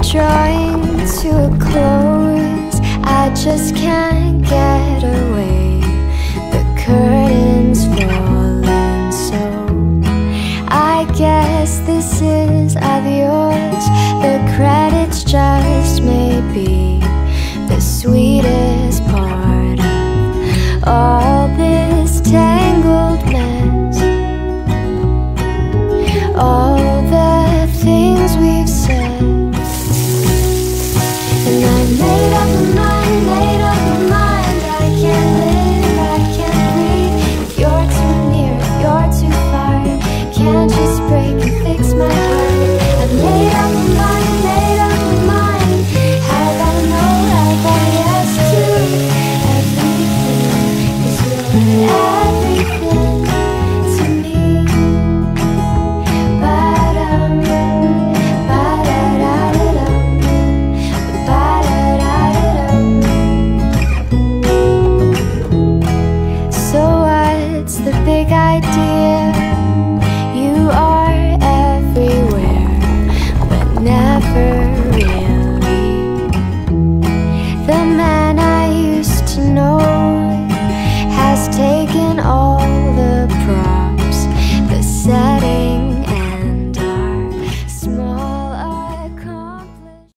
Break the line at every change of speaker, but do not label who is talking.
drawing to a close. I just can't get away. The curtains falling, so I guess this is adios. The credits just may be the sweetest part of all this tangled mess. All the things we've said. And I made up my mind, made up my mind. I can't live, I can't breathe. If you're too near, if you're too far, can't just break and fix my heart. I made up my mind, made up my mind. Have I know, have I yes to everything? 'Cause you're everything to me. Ba-dum, ba-da-da-da-dum, ba-da-da-da-dum. So what's the big idea? You are everywhere, but never really. The man I used to know has taken all